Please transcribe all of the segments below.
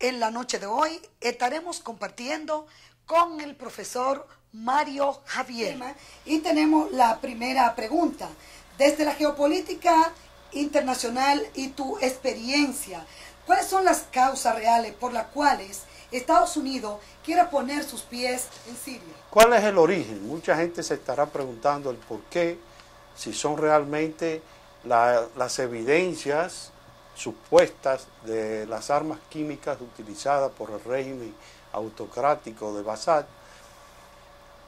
en la noche de hoy estaremos compartiendo con el profesor Mario Javier. Y tenemos la primera pregunta. Desde la geopolítica internacional y tu experiencia, ¿cuáles son las causas reales por las cuales Estados Unidos quiere poner sus pies en Siria? ¿Cuál es el origen? Mucha gente se estará preguntando el por qué, si son realmente las evidencias supuestas de las armas químicas utilizadas por el régimen autocrático de Bashar,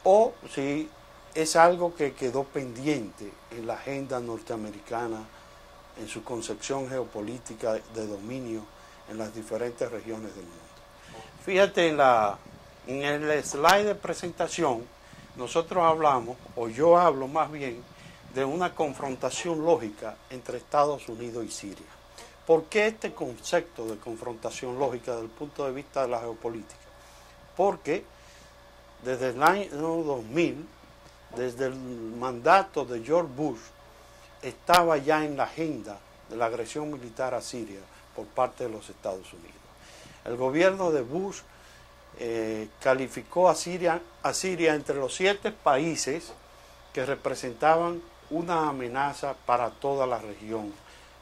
o si es algo que quedó pendiente en la agenda norteamericana, en su concepción geopolítica de dominio en las diferentes regiones del mundo. Fíjate, en el slide de presentación, nosotros hablamos, o yo hablo más bien, de una confrontación lógica entre Estados Unidos y Siria. ¿Por qué este concepto de confrontación lógica desde el punto de vista de la geopolítica? Porque desde el año 2000, desde el mandato de George Bush, estaba ya en la agenda de la agresión militar a Siria por parte de los Estados Unidos. El gobierno de Bush calificó a Siria entre los 7 países que representaban una amenaza para toda la región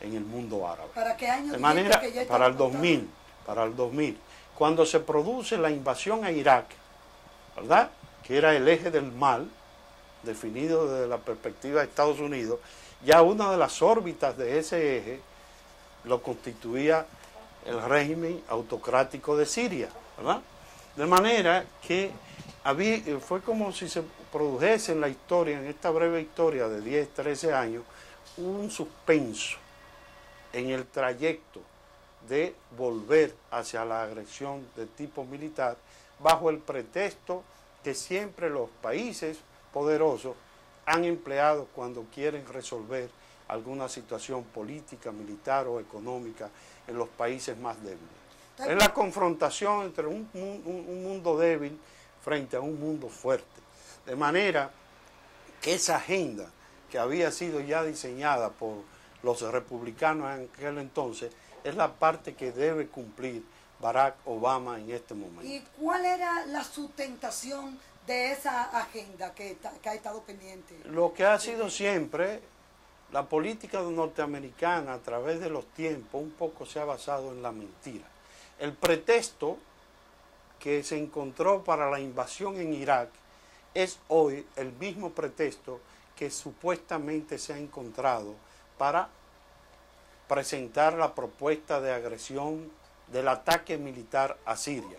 en el mundo árabe. ¿Para qué año? De manera, para el 2000, cuando se produce la invasión a Irak, ¿verdad?, que era el eje del mal, definido desde la perspectiva de Estados Unidos, ya una de las órbitas de ese eje lo constituía el régimen autocrático de Siria, ¿verdad? De manera que fue como si se produjese en la historia, en esta breve historia de 10, 13 años, un suspenso en el trayecto de volver hacia la agresión de tipo militar, bajo el pretexto que siempre los países poderosos han empleado cuando quieren resolver alguna situación política, militar o económica en los países más débiles. Es la confrontación entre un mundo débil frente a un mundo fuerte. De manera que esa agenda que había sido ya diseñada por los republicanos en aquel entonces es la parte que debe cumplir Barack Obama en este momento. ¿Y cuál era la sustentación de esa agenda que ha estado pendiente? Lo que ha sido siempre la política norteamericana a través de los tiempos un poco se ha basado en la mentira. El pretexto que se encontró para la invasión en Irak es hoy el mismo pretexto que supuestamente se ha encontrado para presentar la propuesta de agresión del ataque militar a Siria.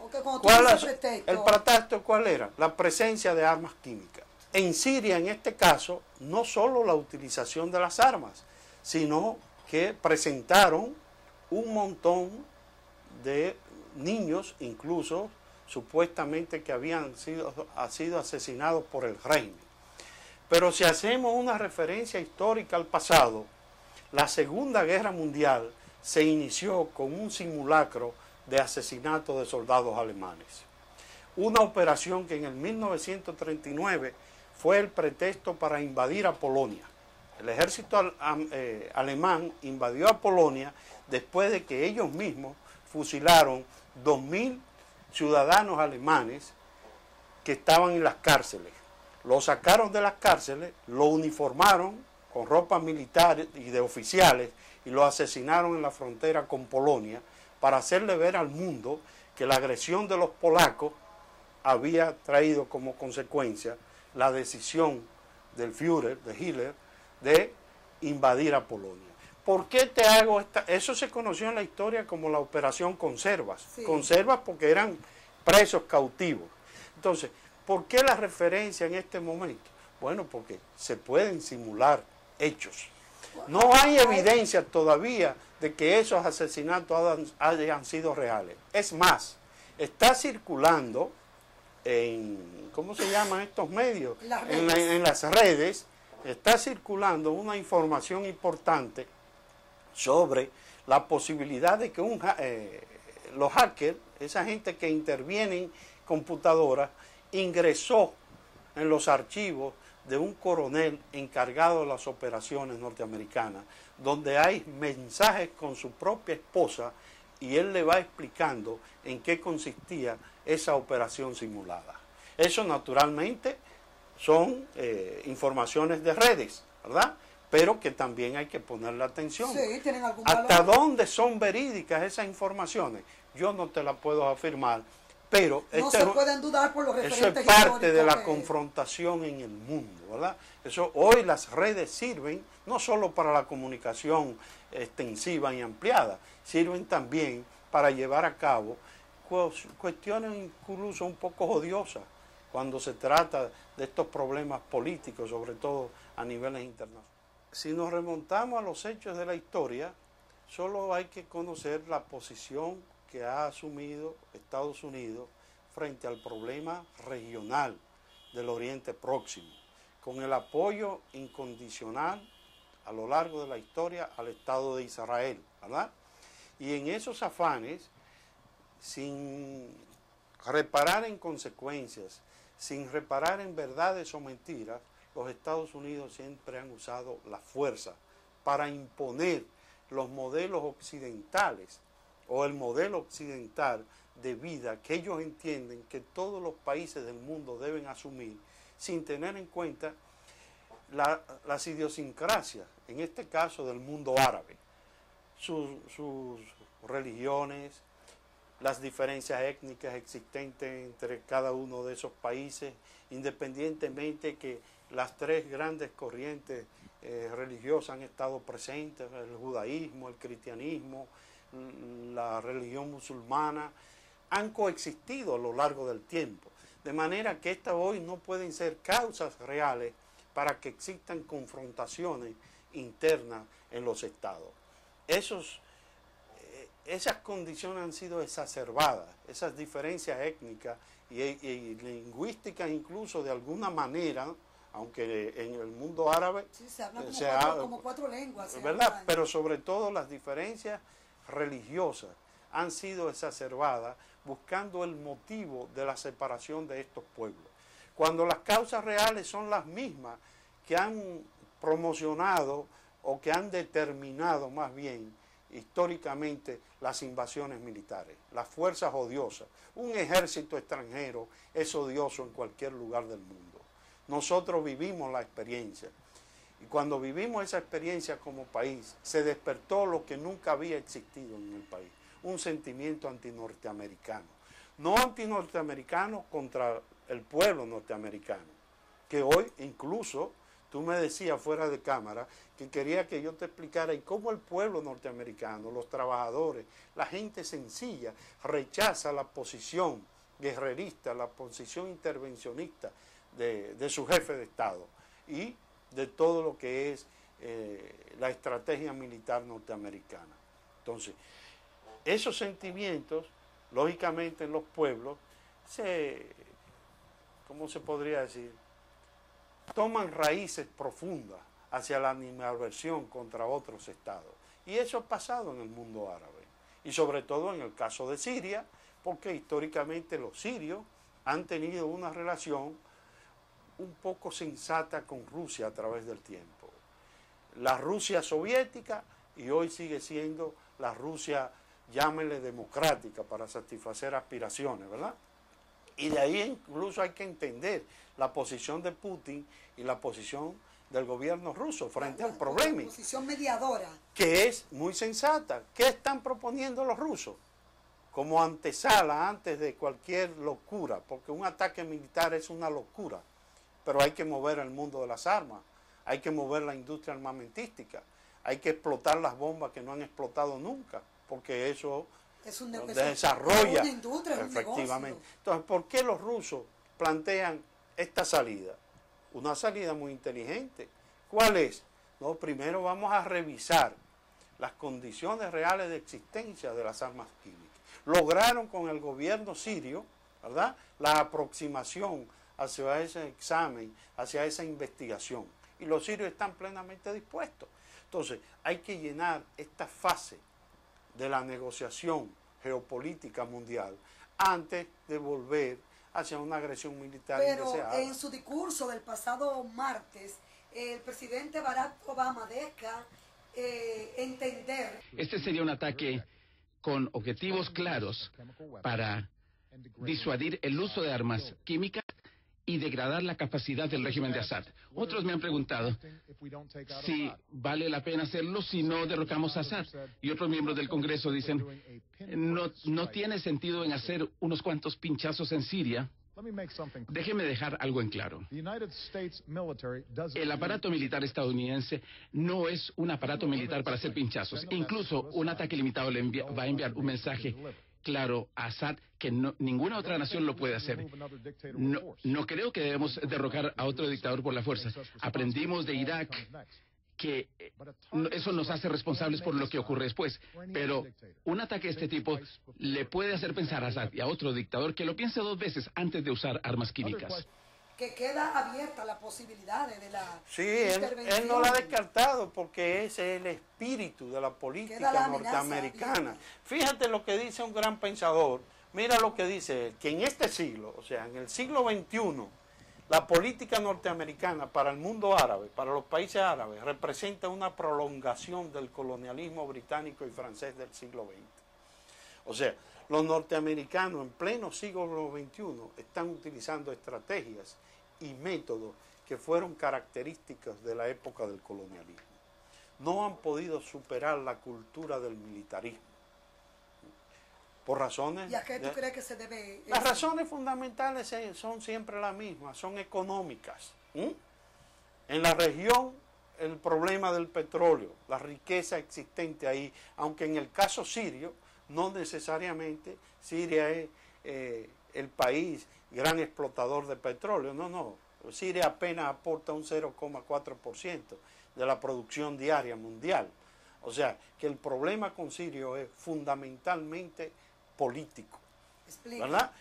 ¿El pretexto cuál era? La presencia de armas químicas. En Siria, en este caso, no solo la utilización de las armas, sino que presentaron un montón de niños, incluso supuestamente que habían sido asesinados por el régimen. Pero si hacemos una referencia histórica al pasado, la Segunda Guerra Mundial se inició con un simulacro de asesinato de soldados alemanes. Una operación que en el 1939 fue el pretexto para invadir a Polonia. El ejército alemán invadió a Polonia después de que ellos mismos fusilaron 2.000 ciudadanos alemanes que estaban en las cárceles. Los sacaron de las cárceles, lo uniformaron con ropa militar y de oficiales y lo asesinaron en la frontera con Polonia para hacerle ver al mundo que la agresión de los polacos había traído como consecuencia la decisión del Führer, de Hitler, de invadir a Polonia. ¿Por qué te hago esta? Eso se conoció en la historia como la Operación Conservas. Sí. Conservas porque eran presos cautivos. Entonces, ¿por qué la referencia en este momento? Bueno, porque se pueden simular hechos. No hay evidencia todavía de que esos asesinatos hayan sido reales. Es más, está circulando en, ¿cómo se llaman estos medios? En las redes, está circulando una información importante sobre la posibilidad de que los hackers, esa gente que interviene en computadoras, ingresó en los archivos de un coronel encargado de las operaciones norteamericanas, donde hay mensajes con su propia esposa y él le va explicando en qué consistía esa operación simulada. Eso naturalmente son informaciones de redes, ¿verdad? Pero que también hay que ponerle atención. Sí, ¿tienen algún valor? ¿Hasta dónde son verídicas esas informaciones? Yo no te las puedo afirmar, pero no se pueden dudar por los referentes eso es parte de la confrontación en el mundo, ¿verdad? Eso, hoy las redes sirven no solo para la comunicación extensiva y ampliada, sirven también para llevar a cabo cuestiones incluso un poco odiosas cuando se trata de estos problemas políticos, sobre todo a niveles internacionales. Si nos remontamos a los hechos de la historia, solo hay que conocer la posición que ha asumido Estados Unidos frente al problema regional del Oriente Próximo, con el apoyo incondicional a lo largo de la historia al Estado de Israel, ¿verdad? Y en esos afanes, sin reparar en consecuencias, sin reparar en verdades o mentiras, los Estados Unidos siempre han usado la fuerza para imponer los modelos occidentales o el modelo occidental de vida que ellos entienden que todos los países del mundo deben asumir sin tener en cuenta las idiosincrasias, en este caso del mundo árabe, sus religiones, las diferencias étnicas existentes entre cada uno de esos países, independientemente que las tres grandes corrientes religiosas han estado presentes, el judaísmo, el cristianismo, la religión musulmana, han coexistido a lo largo del tiempo, de manera que estas hoy no pueden ser causas reales para que existan confrontaciones internas en los estados. Esas condiciones han sido exacerbadas, esas diferencias étnicas y lingüísticas incluso de alguna manera, aunque en el mundo árabe sí, se hablan como cuatro lenguas, ¿verdad? Pero sobre todo las diferencias religiosas han sido exacerbadas buscando el motivo de la separación de estos pueblos, cuando las causas reales son las mismas que han promocionado o que han determinado más bien históricamente las invasiones militares, las fuerzas odiosas. Un ejército extranjero es odioso en cualquier lugar del mundo. Nosotros vivimos la experiencia y cuando vivimos esa experiencia como país se despertó lo que nunca había existido en el país, un sentimiento antinorteamericano. No antinorteamericano contra el pueblo norteamericano, que hoy incluso tú me decías fuera de cámara que quería que yo te explicara y cómo el pueblo norteamericano, los trabajadores, la gente sencilla, rechaza la posición guerrerista, la posición intervencionista de su jefe de Estado y de todo lo que es la estrategia militar norteamericana. Entonces, esos sentimientos, lógicamente en los pueblos, ¿cómo se podría decir?, toman raíces profundas hacia la animadversión contra otros estados. Y eso ha pasado en el mundo árabe. Y sobre todo en el caso de Siria, porque históricamente los sirios han tenido una relación un poco sensata con Rusia a través del tiempo. La Rusia soviética, y hoy sigue siendo la Rusia, llámenle democrática, para satisfacer aspiraciones, ¿verdad? Y de ahí incluso hay que entender la posición de Putin y la posición del gobierno ruso frente al problema. La posición mediadora. Que es muy sensata. ¿Qué están proponiendo los rusos? Como antesala, antes de cualquier locura, porque un ataque militar es una locura, pero hay que mover el mundo de las armas, hay que mover la industria armamentística, hay que explotar las bombas que no han explotado nunca, porque eso desarrolla una industria, efectivamente. Entonces, ¿por qué los rusos plantean esta salida? Una salida muy inteligente. ¿Cuál es? No, primero vamos a revisar las condiciones reales de existencia de las armas químicas. Lograron con el gobierno sirio, ¿verdad?, la aproximación hacia ese examen, hacia esa investigación. Y los sirios están plenamente dispuestos. Entonces, hay que llenar esta fase de la negociación geopolítica mundial antes de volver hacia una agresión militar indeseada. Pero en su discurso del pasado martes, el presidente Barack Obama deja entender... Este sería un ataque con objetivos claros para disuadir el uso de armas químicas y degradar la capacidad del régimen de Assad. Otros me han preguntado si vale la pena hacerlo si no derrocamos a Assad. Y otros miembros del Congreso dicen, no tiene sentido en hacer unos cuantos pinchazos en Siria. Déjeme dejar algo en claro. El aparato militar estadounidense no es un aparato militar para hacer pinchazos. Incluso un ataque limitado va a enviar un mensaje claro a Assad que ninguna otra nación lo puede hacer. No creo que debemos derrocar a otro dictador por la fuerza. Aprendimos de Irak que eso nos hace responsables por lo que ocurre después. Pero un ataque de este tipo le puede hacer pensar a Assad y a otro dictador que lo piense dos veces antes de usar armas químicas. Que queda abierta la posibilidad de la intervención. Él no la ha descartado porque ese es el espíritu de la política norteamericana. Fíjate lo que dice un gran pensador, mira lo que dice él, que en este siglo, o sea, en el siglo XXI, la política norteamericana para el mundo árabe, para los países árabes, representa una prolongación del colonialismo británico y francés del siglo XX. O sea, los norteamericanos en pleno siglo XXI están utilizando estrategias y métodos que fueron característicos de la época del colonialismo. No han podido superar la cultura del militarismo. Por razones... ¿Y a qué tú crees que se debe? Las razones fundamentales son siempre las mismas, son económicas. En la región, el problema del petróleo, la riqueza existente ahí, aunque en el caso sirio, no necesariamente Siria es el país gran explotador de petróleo, no. Siria apenas aporta un 0,4% de la producción diaria mundial. O sea, que el problema con Siria es fundamentalmente político. Explica. ¿Verdad?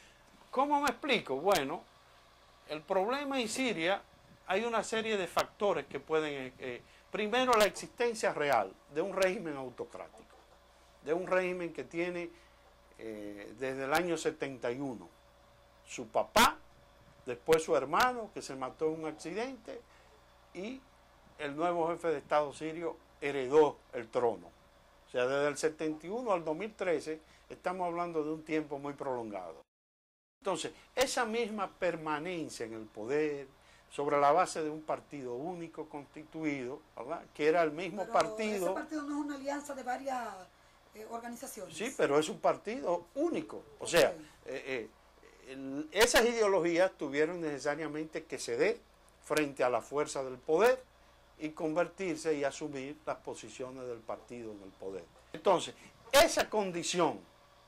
¿Cómo me explico? Bueno, el problema en Siria hay una serie de factores que pueden... primero, la existencia real de un régimen autocrático, de un régimen que tiene desde el año 71 su papá, después su hermano que se mató en un accidente y el nuevo jefe de Estado sirio heredó el trono. O sea, desde el 71 al 2013 estamos hablando de un tiempo muy prolongado. Entonces, esa misma permanencia en el poder sobre la base de un partido único constituido, ¿verdad? Que era el mismo partido. Ese partido no es una alianza de varias organizaciones. Sí, pero es un partido único. O sea, esas ideologías tuvieron necesariamente que ceder frente a la fuerza del poder y convertirse y asumir las posiciones del partido en el poder. Entonces, esa condición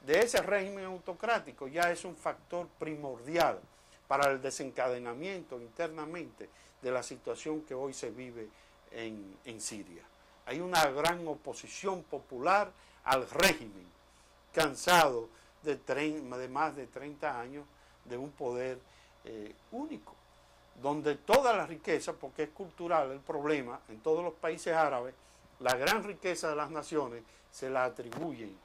de ese régimen autocrático ya es un factor primordial para el desencadenamiento internamente de la situación que hoy se vive en Siria. Hay una gran oposición popular al régimen, cansado de más de 30 años de un poder único, donde toda la riqueza, porque es cultural el problema, en todos los países árabes, la gran riqueza de las naciones se la atribuyen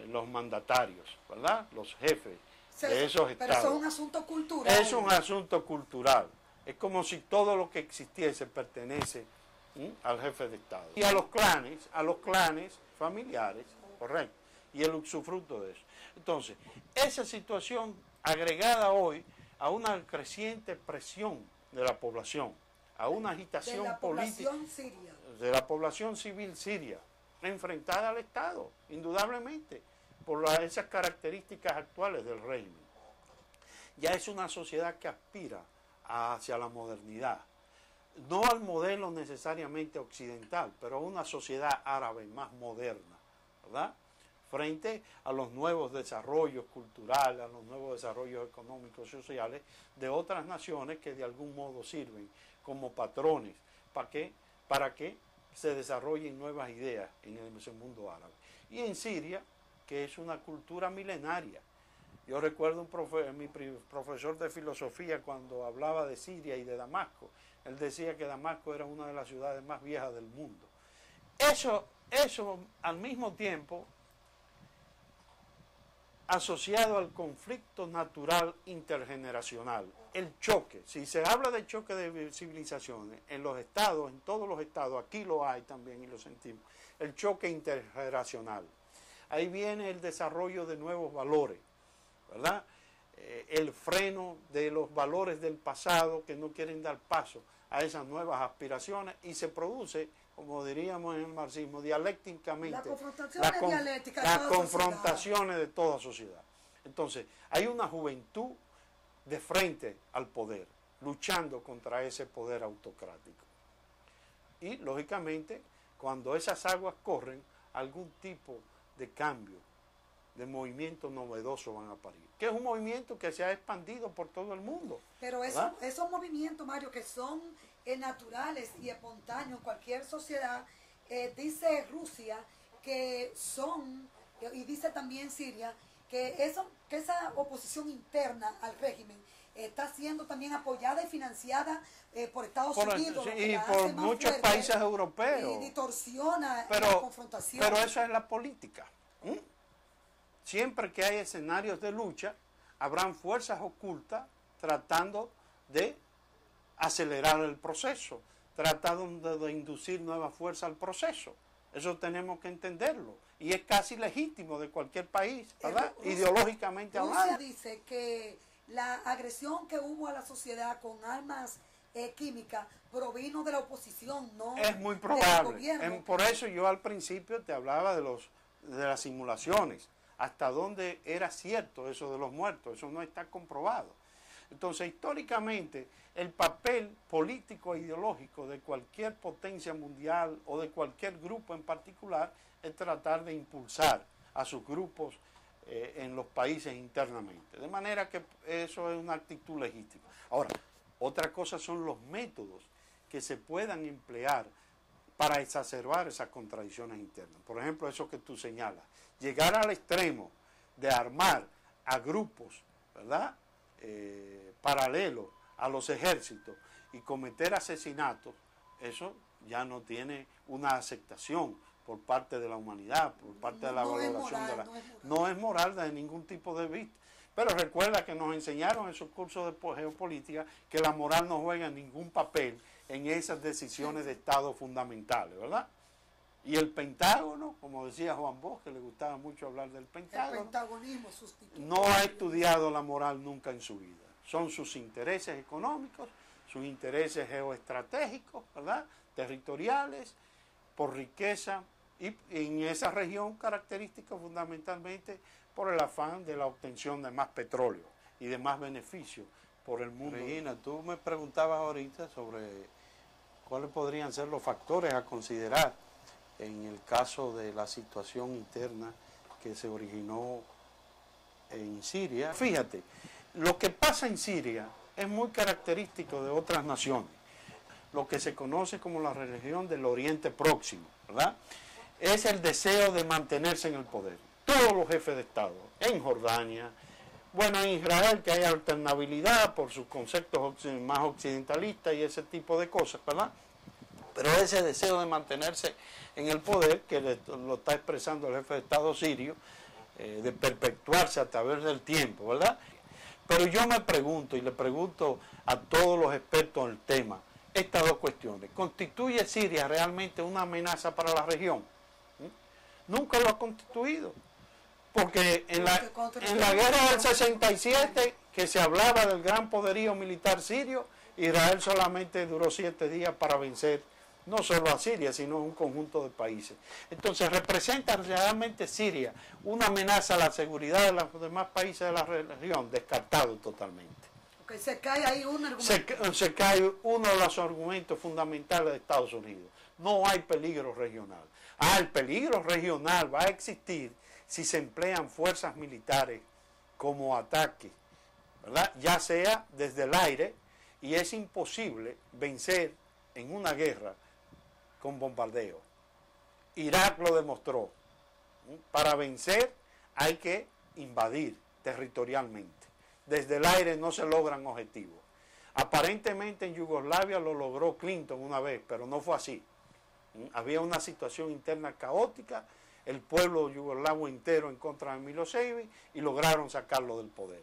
los mandatarios, ¿verdad? Los jefes de esos estados. Pero eso es un asunto cultural. Es un asunto cultural. Es como si todo lo que existiese pertenece al jefe de Estado. Y a los clanes familiares, correcto. Y el usufructo de eso. Entonces, esa situación agregada hoy a una creciente presión de la población, a una agitación política de la población civil siria, enfrentada al Estado, indudablemente, por esas características actuales del régimen. Ya es una sociedad que aspira hacia la modernidad, no al modelo necesariamente occidental, pero a una sociedad árabe más moderna, ¿verdad? Frente a los nuevos desarrollos culturales, a los nuevos desarrollos económicos y sociales de otras naciones que de algún modo sirven como patrones para que se desarrollen nuevas ideas en ese mundo árabe. Y en Siria, que es una cultura milenaria. Yo recuerdo mi profesor de filosofía cuando hablaba de Siria y de Damasco. Él decía que Damasco era una de las ciudades más viejas del mundo. Eso al mismo tiempo asociado al conflicto natural intergeneracional, el choque. Si se habla de choque de civilizaciones, en los estados, en todos los estados, aquí lo hay también y lo sentimos, el choque intergeneracional. ahí viene el desarrollo de nuevos valores, ¿verdad? El freno de los valores del pasado que no quieren dar paso a esas nuevas aspiraciones y se produce, como diríamos en el marxismo, dialécticamente las confrontaciones de toda sociedad. Entonces, hay una juventud de frente al poder, luchando contra ese poder autocrático. Y, lógicamente, cuando esas aguas corren, algún tipo de cambio, de movimiento novedoso van a parir. Que es un movimiento que se ha expandido por todo el mundo. Pero esos movimientos, Mario, que son naturales y espontáneos en cualquier sociedad, dice Rusia que son, y dice también Siria, que esa oposición interna al régimen está siendo también apoyada y financiada por Estados Unidos. Y por muchos países europeos. Y distorsiona la confrontación. Pero eso es la política. Siempre que hay escenarios de lucha, habrán fuerzas ocultas tratando de acelerar el proceso, tratando de inducir nuevas fuerzas al proceso. Eso tenemos que entenderlo. Y es casi legítimo de cualquier país, ¿verdad? Ideológicamente hablando. Rusia dice que la agresión que hubo a la sociedad con armas químicas provino de la oposición, no es muy probable. Por eso yo al principio te hablaba de las simulaciones. Hasta dónde era cierto eso de los muertos, eso no está comprobado. Entonces, históricamente, el papel político e ideológico de cualquier potencia mundial o de cualquier grupo en particular es tratar de impulsar a sus grupos en los países internamente. De manera que eso es una actitud legítima. Ahora, otra cosa son los métodos que se puedan emplear para exacerbar esas contradicciones internas. Por ejemplo, eso que tú señalas, llegar al extremo de armar a grupos, ¿verdad?, paralelos a los ejércitos y cometer asesinatos, eso ya no tiene una aceptación por parte de la humanidad, por parte de la valoración de la... No es moral de ningún tipo de vista. Pero recuerda que nos enseñaron en sus cursos de geopolítica que la moral no juega ningún papel en esas decisiones de Estado fundamentales, ¿verdad? Y el Pentágono, como decía Juan Bosch, que le gustaba mucho hablar del Pentágono, el pentagonismo sustituye. No ha estudiado la moral nunca en su vida. Son sus intereses económicos, sus intereses geoestratégicos, ¿verdad?, territoriales, por riqueza, y en esa región característica fundamentalmente por el afán de la obtención de más petróleo y de más beneficios por el mundo. Regina, tú me preguntabas ahorita sobre cuáles podrían ser los factores a considerar en el caso de la situación interna que se originó en Siria. Fíjate, lo que pasa en Siria es muy característico de otras naciones, lo que se conoce como la región del Oriente Próximo, ¿verdad? Es el deseo de mantenerse en el poder. Todos los jefes de Estado, en Jordania, bueno, en Israel, que hay alternabilidad por sus conceptos más occidentalistas y ese tipo de cosas, ¿verdad? Pero ese deseo de mantenerse en el poder, que lo está expresando el jefe de Estado sirio, de perpetuarse a través del tiempo, ¿verdad? Pero yo me pregunto, y le pregunto a todos los expertos en el tema, estas dos cuestiones. ¿Constituye Siria realmente una amenaza para la región? Nunca lo ha constituido. Porque en la guerra del 67, que se hablaba del gran poderío militar sirio, Israel solamente duró 7 días para vencer no solo a Siria, sino a un conjunto de países. Entonces, ¿representa realmente Siria una amenaza a la seguridad de los demás países de la región? Descartado totalmente. Okay, se cae ahí un argumento. Se cae uno de los argumentos fundamentales de Estados Unidos. No hay peligro regional. El peligro regional va a existir si se emplean fuerzas militares como ataque, ¿verdad? Ya sea desde el aire, y es imposible vencer en una guerra con bombardeo. Irak lo demostró. Para vencer hay que invadir territorialmente. Desde el aire no se logran objetivos. Aparentemente en Yugoslavia lo logró Clinton una vez, pero no fue así. Había una situación interna caótica, el pueblo yugoslavo entero en contra de Milosevic y lograron sacarlo del poder.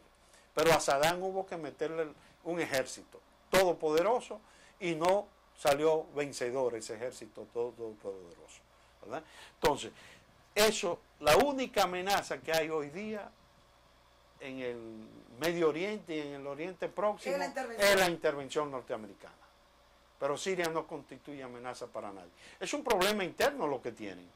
Pero a Saddam hubo que meterle un ejército todopoderoso y no salió vencedor ese ejército todopoderoso, ¿verdad? Entonces, Eso, la única amenaza que hay hoy día en el Medio Oriente y en el Oriente Próximo es la intervención norteamericana. Pero Siria no constituye amenaza para nadie. Es un problema interno lo que tienen.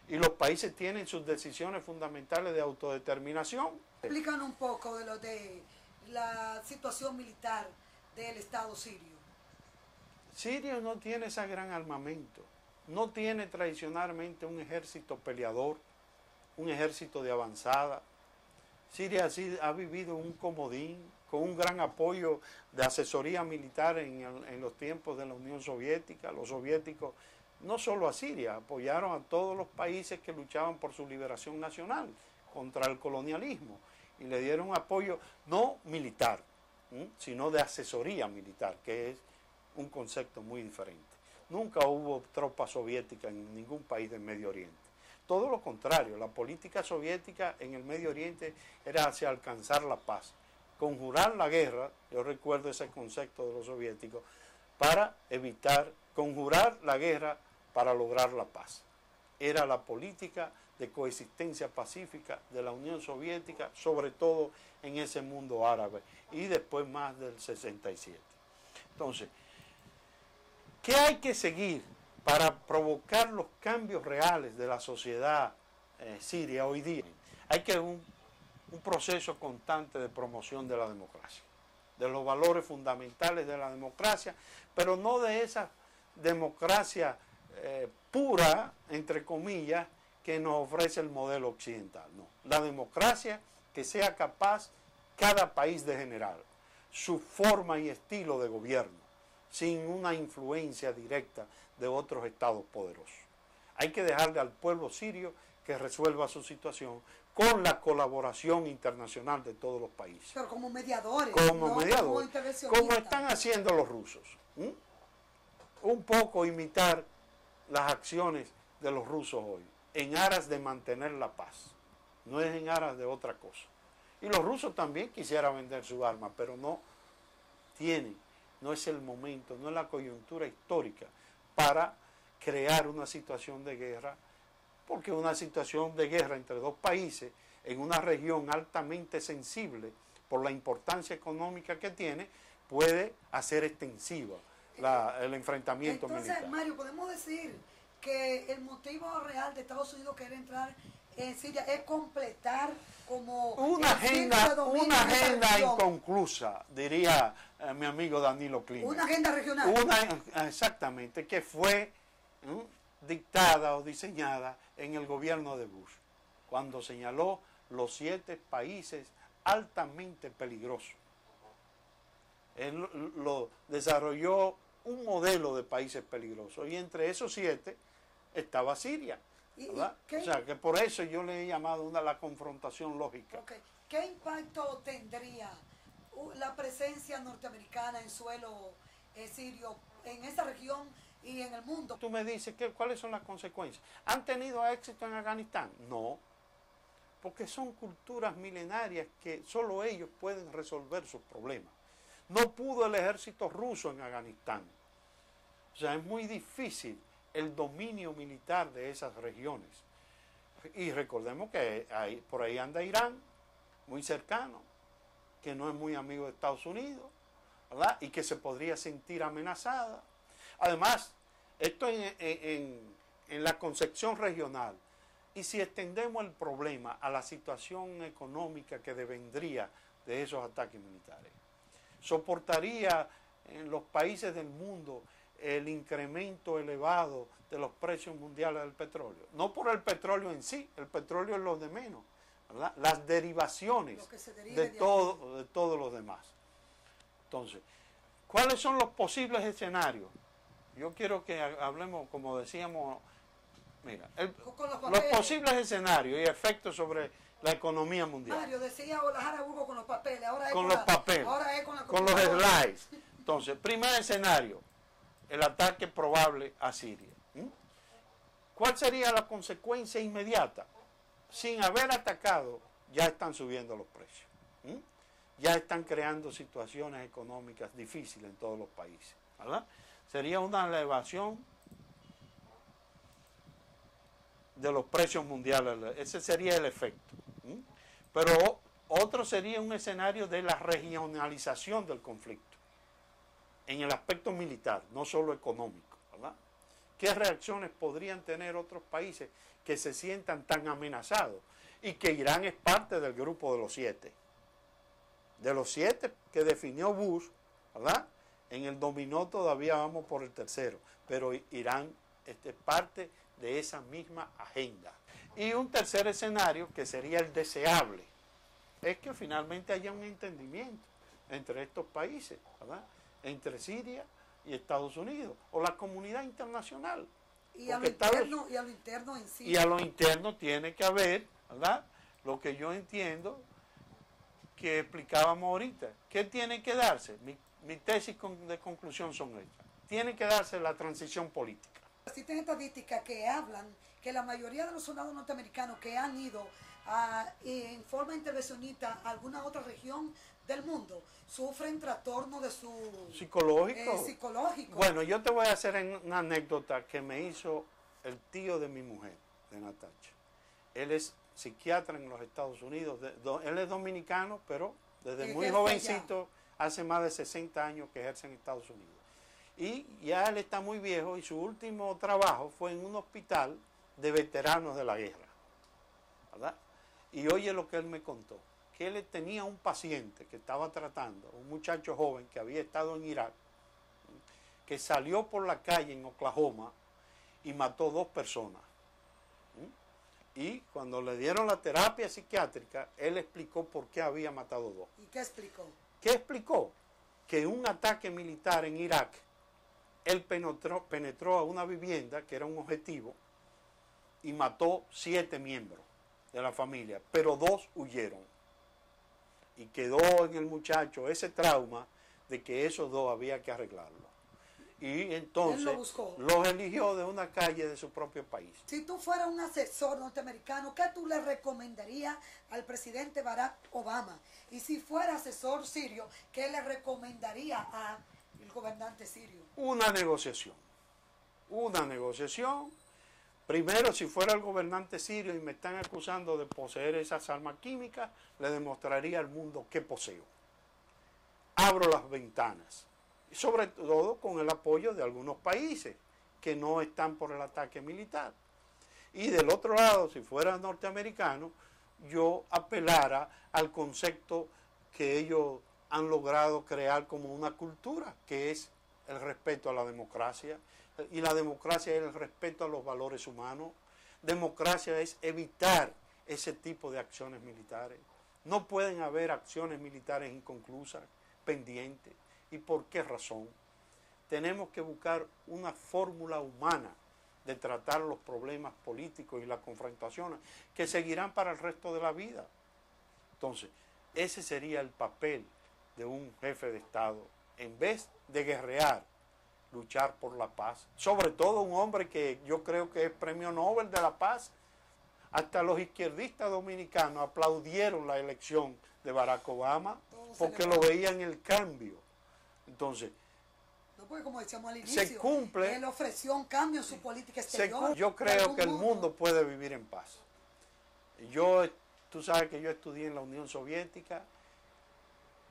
Y los países tienen sus decisiones fundamentales de autodeterminación. Explícanos un poco de la situación militar del Estado sirio. Siria no tiene ese gran armamento. No tiene tradicionalmente un ejército peleador, un ejército de avanzada. Siria ha vivido un comodín, con un gran apoyo de asesoría militar en los tiempos de la Unión Soviética. Los soviéticos, no solo a Siria, apoyaron a todos los países que luchaban por su liberación nacional contra el colonialismo y le dieron apoyo no militar, sino de asesoría militar, que es un concepto muy diferente. Nunca hubo tropas soviéticas en ningún país del Medio Oriente. Todo lo contrario, la política soviética en el Medio Oriente era hacia alcanzar la paz, conjurar la guerra, yo recuerdo ese concepto de los soviéticos, para evitar, conjurar la guerra para lograr la paz. Era la política de coexistencia pacífica de la Unión Soviética, sobre todo en ese mundo árabe, y después más del 67. Entonces, ¿qué hay que seguir para provocar los cambios reales de la sociedad siria hoy día? Hay que un proceso constante de promoción de la democracia, de los valores fundamentales de la democracia, pero no de esa democracia pura, entre comillas, que nos ofrece el modelo occidental. No, la democracia que sea capaz cada país de generar su forma y estilo de gobierno, sin una influencia directa de otros estados poderosos. Hay que dejarle al pueblo sirio que resuelva su situación con la colaboración internacional de todos los países. Pero como mediadores, como mediadores, como están haciendo los rusos. Un poco imitar las acciones de los rusos hoy, en aras de mantener la paz, no es en aras de otra cosa. Y los rusos también quisieran vender su arma, pero no tienen, no es el momento, no es la coyuntura histórica para crear una situación de guerra, porque una situación de guerra entre dos países en una región altamente sensible por la importancia económica que tiene, puede hacer extensiva el enfrentamiento militar. Entonces, Mario, podemos decir que el motivo real de Estados Unidos querer entrar en Siria es completar como una agenda inconclusa, diría mi amigo Danilo Kliman. Una agenda regional. Exactamente, que fue dictada o diseñada en el gobierno de Bush, cuando señaló los 7 países altamente peligrosos. Él lo desarrolló un modelo de países peligrosos y entre esos 7 estaba Siria. ¿Verdad? O sea, que por eso yo le he llamado la confrontación lógica. Okay. ¿Qué impacto tendría la presencia norteamericana en suelo sirio en esa región y en el mundo? Tú me dices, ¿cuáles son las consecuencias? ¿Han tenido éxito en Afganistán? No, porque son culturas milenarias que solo ellos pueden resolver sus problemas. No pudo el ejército ruso en Afganistán. O sea, es muy difícil el dominio militar de esas regiones. Y recordemos que por ahí anda Irán, muy cercano, que no es muy amigo de Estados Unidos, ¿verdad? Y que se podría sentir amenazada. Además, esto en la concepción regional, y si extendemos el problema a la situación económica que devendría de esos ataques militares, soportaría en los países del mundo el incremento elevado de los precios mundiales del petróleo. No por el petróleo en sí, el petróleo es lo de menos, ¿verdad? Las derivaciones de todos los demás. Entonces, ¿cuáles son los posibles escenarios? Yo quiero que hablemos, como decíamos, mira, los posibles escenarios y efectos sobre la economía mundial. Mario decía Olajara Hugo con los papeles, ahora es con los papeles, ahora es con los slides. Entonces, primer escenario, el ataque probable a Siria. ¿Cuál sería la consecuencia inmediata? Sin haber atacado, ya están subiendo los precios. Ya están creando situaciones económicas difíciles en todos los países, ¿verdad? Sería una elevación de los precios mundiales. Ese sería el efecto. Pero otro sería un escenario de la regionalización del conflicto, en el aspecto militar, no solo económico, ¿verdad? ¿Qué reacciones podrían tener otros países que se sientan tan amenazados? Y que Irán es parte del grupo de los 7. De los 7 que definió Bush, ¿verdad? En el dominó todavía vamos por el tercero, pero Irán es parte de esa misma agenda. Y un tercer escenario, que sería el deseable, es que finalmente haya un entendimiento entre estos países, ¿verdad? Entre Siria y Estados Unidos, o la comunidad internacional. Y a lo interno en sí. Y a lo interno tiene que haber, ¿verdad? Lo que yo entiendo que explicábamos ahorita. ¿Qué tiene que darse? Mi tesis de conclusión son estas. Tiene que darse la transición política. Existen estadísticas que hablan que la mayoría de los soldados norteamericanos que han ido en forma intervencionista a alguna otra región del mundo sufren trastornos de su psicológico. Bueno, yo te voy a hacer una anécdota que me hizo el tío de mi mujer, de Natacha. Él es psiquiatra en los Estados Unidos. Él es dominicano, pero desde muy jovencito, hace más de 60 años que ejerce en Estados Unidos. Y ya él está muy viejo y su último trabajo fue en un hospital de veteranos de la guerra, ¿verdad? Y oye lo que él me contó, que él tenía un paciente que estaba tratando, un muchacho joven que había estado en Irak, que salió por la calle en Oklahoma y mató 2 personas. Y cuando le dieron la terapia psiquiátrica, él explicó por qué había matado 2. ¿Y qué explicó? ¿Qué explicó? Que en un ataque militar en Irak, él penetró a una vivienda que era un objetivo y mató 7 miembros de la familia, pero 2 huyeron. Y quedó en el muchacho ese trauma de que esos 2 había que arreglarlo. Y entonces los eligió de una calle de su propio país. Si tú fueras un asesor norteamericano, ¿qué tú le recomendarías al presidente Barack Obama? Y si fuera asesor sirio, ¿qué le recomendaría al gobernante sirio? Una negociación. Una negociación. Primero, si fuera el gobernante sirio y me están acusando de poseer esas armas químicas, le demostraría al mundo que poseo. Abro las ventanas. Y sobre todo con el apoyo de algunos países que no están por el ataque militar. Y del otro lado, si fuera norteamericano, yo apelara al concepto que ellos han logrado crear como una cultura, que es el respeto a la democracia. Y la democracia es el respeto a los valores humanos. Democracia es evitar ese tipo de acciones militares. No pueden haber acciones militares inconclusas, pendientes. ¿Y por qué razón? Tenemos que buscar una fórmula humana de tratar los problemas políticos y las confrontaciones que seguirán para el resto de la vida. Entonces, ese sería el papel de un jefe de Estado. En vez de guerrear, luchar por la paz. Sobre todo un hombre que yo creo que es premio Nobel de la paz. Hasta los izquierdistas dominicanos aplaudieron la elección de Barack Obama porque lo veían el cambio. Entonces, no, porque como decíamos al inicio, se cumple, él ofreció un cambio en su política exterior. Yo creo que el mundo puede vivir en paz. Tú sabes que yo estudié en la Unión Soviética,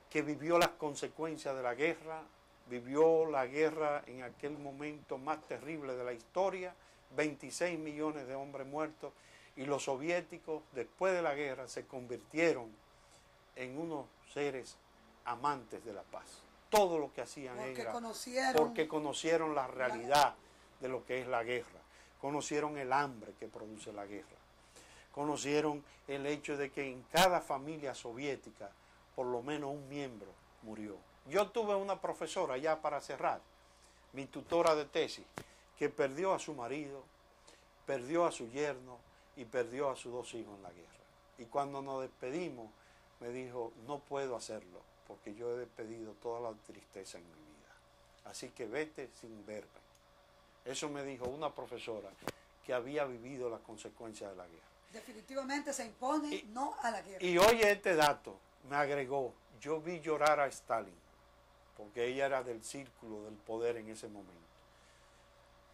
que vivió las consecuencias de la guerra, vivió la guerra en aquel momento más terrible de la historia, 26 millones de hombres muertos, y los soviéticos después de la guerra se convirtieron en unos seres amantes de la paz. Todo lo que hacían era porque conocieron la realidad de lo que es la guerra, conocieron el hambre que produce la guerra, conocieron el hecho de que en cada familia soviética por lo menos un miembro murió. Yo tuve una profesora, ya para cerrar, mi tutora de tesis, que perdió a su marido, perdió a su yerno y perdió a sus 2 hijos en la guerra. Y cuando nos despedimos me dijo, no puedo hacerlo, porque yo he despedido toda la tristeza en mi vida. Así que vete sin verme. Eso me dijo una profesora que había vivido las consecuencias de la guerra. Definitivamente se impone no a la guerra. Y oye este dato, me agregó, yo vi llorar a Stalin, porque ella era del círculo del poder en ese momento.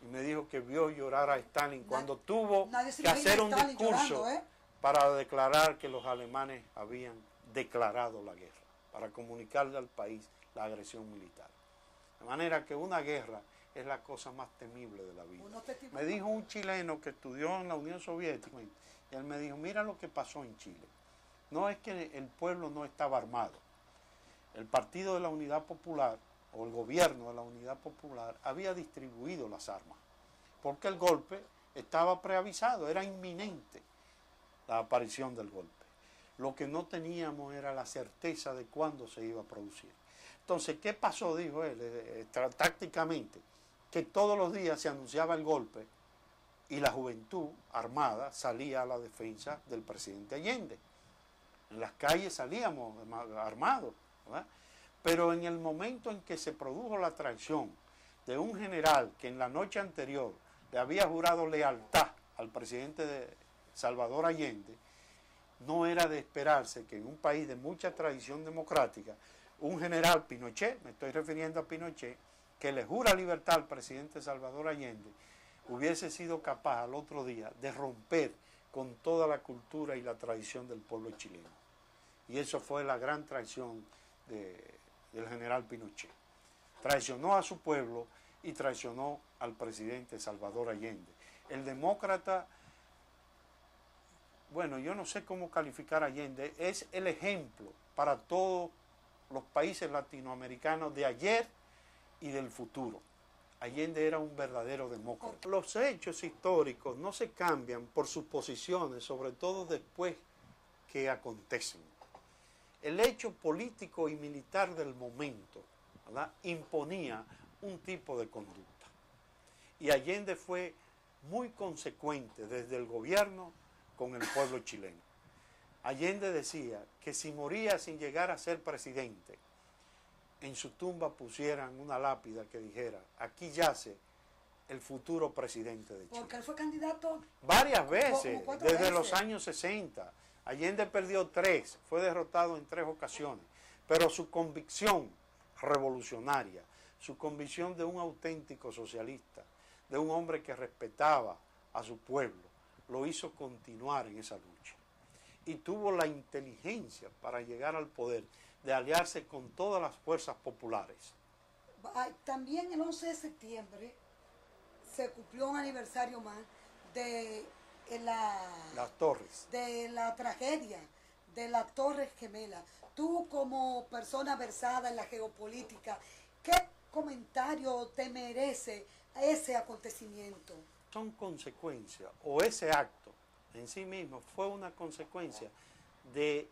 y me dijo que vio llorar a Stalin cuando tuvo nadie se que imagina hacer a un Stalin discurso llorando, para declarar que los alemanes habían declarado la guerra, para comunicarle al país la agresión militar. De manera que una guerra es la cosa más temible de la vida. Me dijo un chileno que estudió en la Unión Soviética, y él me dijo, mira lo que pasó en Chile. No es que el pueblo no estaba armado. El Partido de la Unidad Popular, o el gobierno de la Unidad Popular, había distribuido las armas, porque el golpe estaba preavisado, era inminente la aparición del golpe. Lo que no teníamos era la certeza de cuándo se iba a producir. Entonces, ¿qué pasó? Dijo él, tácticamente, que todos los días se anunciaba el golpe y la juventud armada salía a la defensa del presidente Allende. En las calles salíamos armados, ¿verdad? Pero en el momento en que se produjo la traición de un general que en la noche anterior le había jurado lealtad al presidente Salvador Allende, no era de esperarse que en un país de mucha tradición democrática, un general Pinochet, me estoy refiriendo a Pinochet, que le jura libertad al presidente Salvador Allende, hubiese sido capaz al otro día de romper con toda la cultura y la tradición del pueblo chileno. Y eso fue la gran traición del general Pinochet. Traicionó a su pueblo y traicionó al presidente Salvador Allende. El demócrata, bueno, yo no sé cómo calificar a Allende, es el ejemplo para todos los países latinoamericanos de ayer y del futuro. Allende era un verdadero demócrata. Los hechos históricos no se cambian por sus posiciones, sobre todo después que acontecen. El hecho político y militar del momento, ¿verdad?, imponía un tipo de conducta. Y Allende fue muy consecuente desde el gobierno con el pueblo chileno. Allende decía que si moría sin llegar a ser presidente, en su tumba pusieran una lápida que dijera, aquí yace el futuro presidente de Chile. Porque él fue candidato varias veces, desde veces. los años 60. Allende perdió 3, fue derrotado en 3 ocasiones, pero su convicción revolucionaria, su convicción de un auténtico socialista, de un hombre que respetaba a su pueblo, lo hizo continuar en esa lucha. Y tuvo la inteligencia para llegar al poder de aliarse con todas las fuerzas populares. También el 11 de septiembre se cumplió un aniversario más de las torres. De la tragedia de las Torres Gemelas. Tú, como persona versada en la geopolítica, ¿qué comentario te merece ese acontecimiento? Son consecuencias, o ese acto en sí mismo fue una consecuencia de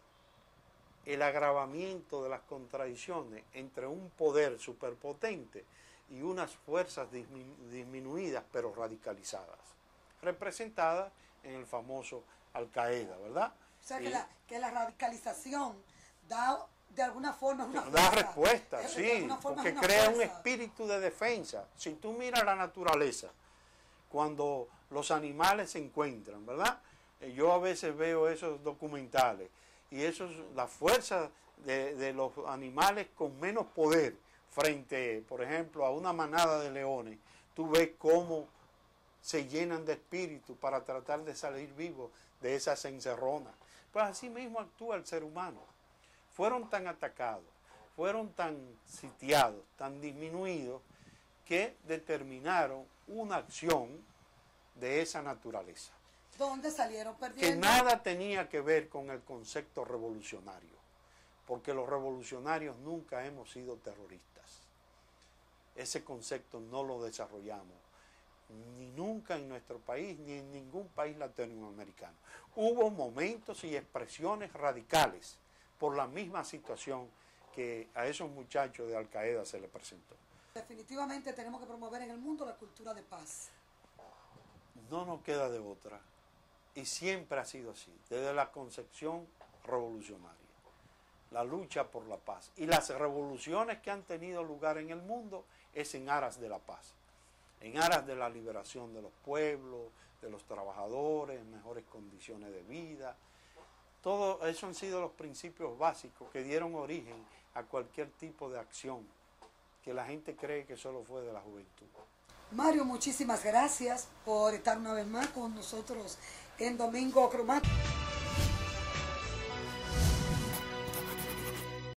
el agravamiento de las contradicciones entre un poder superpotente y unas fuerzas disminuidas pero radicalizadas, representadas en el famoso Al-Qaeda, ¿verdad? O sea, que la radicalización da de alguna forma una da fuerza, respuesta, sí, porque crea un espíritu de defensa. Si tú miras la naturaleza, cuando los animales se encuentran, ¿verdad? Yo a veces veo esos documentales y la fuerza de los animales con menos poder frente, por ejemplo, a una manada de leones, tú ves cómo se llenan de espíritu para tratar de salir vivos de esas encerronas. Pues así mismo actúa el ser humano. Fueron tan atacados, fueron tan sitiados, tan disminuidos, que determinaron una acción de esa naturaleza. ¿Dónde salieron perdiendo? Que nada tenía que ver con el concepto revolucionario, porque los revolucionarios nunca hemos sido terroristas. Ese concepto no lo desarrollamos, ni nunca en nuestro país, ni en ningún país latinoamericano. Hubo momentos y expresiones radicales por la misma situación que a esos muchachos de Al-Qaeda se les presentó. Definitivamente tenemos que promover en el mundo la cultura de paz. No nos queda de otra. Y siempre ha sido así, desde la concepción revolucionaria. La lucha por la paz. Y las revoluciones que han tenido lugar en el mundo es en aras de la paz. En aras de la liberación de los pueblos, de los trabajadores, mejores condiciones de vida. Todo eso han sido los principios básicos que dieron origen a cualquier tipo de acción que la gente cree que solo fue de la juventud. Mario, muchísimas gracias por estar una vez más con nosotros en Domingo Cromático.